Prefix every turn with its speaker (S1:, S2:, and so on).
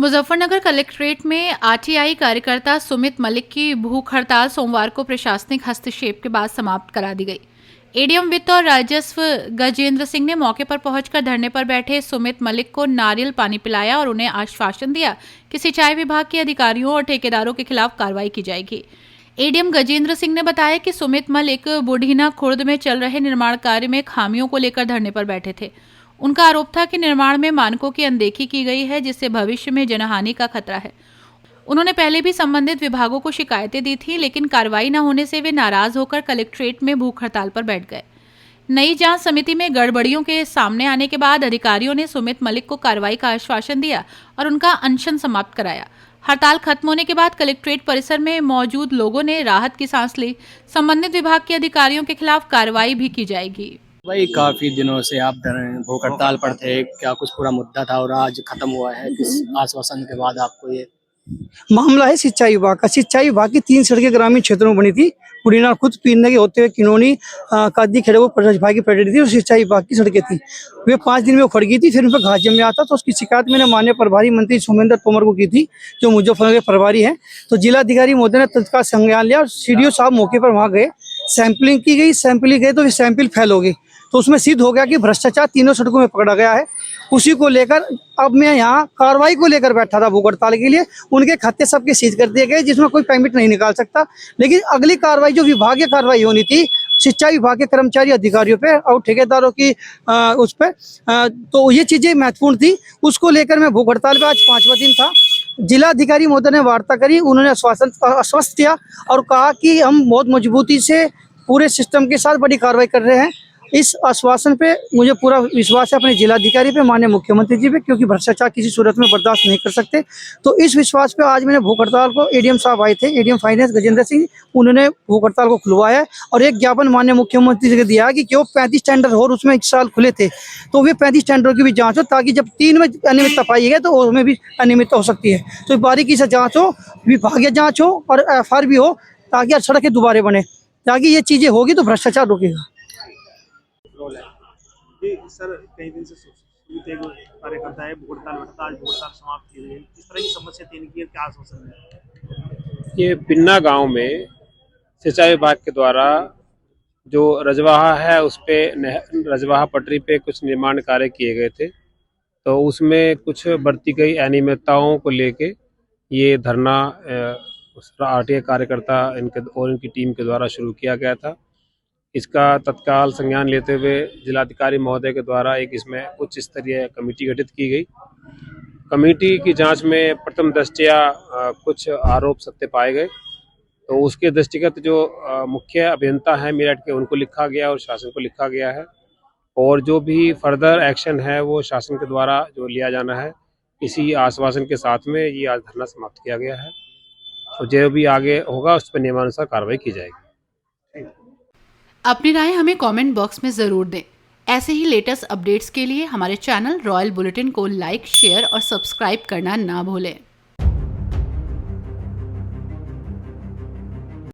S1: Muzaffarnagar collectorate में RTI कार्यकर्ता सुमित मलिक की भूख हड़ताल सोमवार को प्रशासनिक हस्तक्षेप के बाद समाप्त करा दी गई। एडीएम वित्त और राजस्व गजेंद्र सिंह ने मौके पर पहुंचकर धरने पर बैठे सुमित मलिक को नारियल पानी पिलाया और उन्हें आश्वासन दिया कि सिंचाई विभाग के अधिकारियों और ठेकेदारों के खिलाफ कार्रवाई की जाएगी। एडीएम गजेंद्र सिंह ने बताया कि सुमित मलिक बुढ़ीना खुर्द में चल रहे निर्माण कार्य में खामियों को लेकर धरने पर बैठे थे। उनका आरोप था कि निर्माण में मानकों की अनदेखी की गई है, जिससे भविष्य में जनहानि का खतरा है। उन्होंने पहले भी संबंधित विभागों को शिकायतें दी थी, लेकिन कार्रवाई न होने से वे नाराज होकर कलेक्ट्रेट में भूख हड़ताल पर बैठ गए। नई जांच समिति में गड़बड़ियों के सामने आने के बाद अधिकारियों ने सुमित मलिक को कार्रवाई का आश्वासन दिया और उनका अनशन समाप्त कराया। हड़ताल खत्म होने के बाद कलेक्ट्रेट परिसर में मौजूद लोगों ने राहत की सांस ली। संबंधित विभाग के अधिकारियों के खिलाफ कार्रवाई भी की जाएगी।
S2: भाई काफी दिनों से आप भूख हड़ताल पर थे, क्या कुछ पूरा मुद्दा था और आज खत्म हुआ है? किस आश्वासन के बाद आपको ये
S3: मामला है सिंचाई विभाग का। सिंचाई विभाग की 3 सड़कें ग्रामीण क्षेत्रों में बनी थी। पुड़ीना खुद पीरने के होते हुए किनोनी कादी खड़े वो भाई की प्रॉपर्टी थी और सिंचाई विभाग की सड़कें थी। वे 5 दिन में उखड़ गई थी, फिर उन पर घास जम आता। तो उसकी शिकायत मैंने माननीय प्रभारी मंत्री सोमेंद्र तोमर को की थी, जो मुजफ्फरनगर के प्रभारी हैं। तो जिलाधिकारी महोदय ने तत्काल संज्ञान लिया और सीडीओ साहब मौके पर वहाँ गए, सैंपलिंग की गई। सैंपलिंग गए तो सैंपल फेल हो गई, तो उसमें सिद्ध हो गया कि भ्रष्टाचार तीनों सड़कों में पकड़ा गया है। उसी को लेकर अब मैं यहाँ कार्रवाई को लेकर बैठा था भूख हड़ताल के लिए। उनके खाते सबके सीज कर दिए गए, जिसमें कोई पेमेंट नहीं निकाल सकता। लेकिन अगली कार्रवाई जो विभागीय कार्रवाई होनी थी सिंचाई विभाग के कर्मचारी अधिकारियों पे और ठेकेदारों की उस पर, तो ये चीजें महत्वपूर्ण थी। उसको लेकर मैं भूख हड़ताल पे आज 5वां दिन था। जिलाधिकारी महोदय ने वार्ता करी, उन्होंने आश्वस्त किया और कहा कि हम बहुत मजबूती से पूरे सिस्टम के साथ बड़ी कार्रवाई कर रहे हैं। इस आश्वासन पे मुझे पूरा विश्वास है अपने जिलाधिकारी पे, माननीय मुख्यमंत्री जी पे, क्योंकि भ्रष्टाचार किसी सूरत में बर्दाश्त नहीं कर सकते। तो इस विश्वास पे आज मैंने भूख हड़ताल को, एडीएम साहब आए थे, एडीएम फाइनेंस गजेंद्र सिंह, उन्होंने भूख हड़ताल को खुलवाया और एक ज्ञापन माननीय मुख्यमंत्री जी को दिया कि क्यों 35 टेंडर और उसमें इस साल खुले थे, तो वे 35 टेंडरों की भी जाँच हो, ताकि जब 3 में अनियमितता पाई गई तो उसमें भी अनियमितता हो सकती है। तो बारीकी से जाँच हो, विभागीय जाँच हो और एफआईआर भी हो, ताकि सड़कें दोबारा बने। ताकि ये चीज़ें होगी तो भ्रष्टाचार रुकेगा।
S4: सर, कई दिन से कार्यकर्ता है भूख हड़ताल समाप्त की गई, किस तरह की समस्या थी इनकी, क्या आश्वासन है?
S5: ये पिन्ना गांव में सिंचाई विभाग के द्वारा जो रजवाहा है उस पे रजवाहा पटरी पे कुछ निर्माण कार्य किए गए थे, तो उसमें कुछ बरती गई अनियमितताओं को लेके ये धरना आरटीआई कार्यकर्ता इनकी टीम के द्वारा शुरू किया गया था। इसका तत्काल संज्ञान लेते हुए जिलाधिकारी महोदय के द्वारा एक इसमें उच्च स्तरीय कमेटी गठित की गई। कमेटी की जांच में प्रथम दृष्टया कुछ आरोप सत्य पाए गए, तो उसके दृष्टिगत जो मुख्य अभियंता हैं मेरठ के, उनको लिखा गया और शासन को लिखा गया है, और जो भी फर्दर एक्शन है वो शासन के द्वारा जो लिया जाना है, इसी आश्वासन के साथ में ये आज धरना समाप्त किया गया है। तो जो भी आगे होगा उस पर नियमानुसार कार्रवाई की जाएगी।
S1: अपनी राय हमें कमेंट बॉक्स में ज़रूर दें। ऐसे ही लेटेस्ट अपडेट्स के लिए हमारे चैनल रॉयल बुलेटिन को लाइक, शेयर और सब्सक्राइब करना ना भूलें।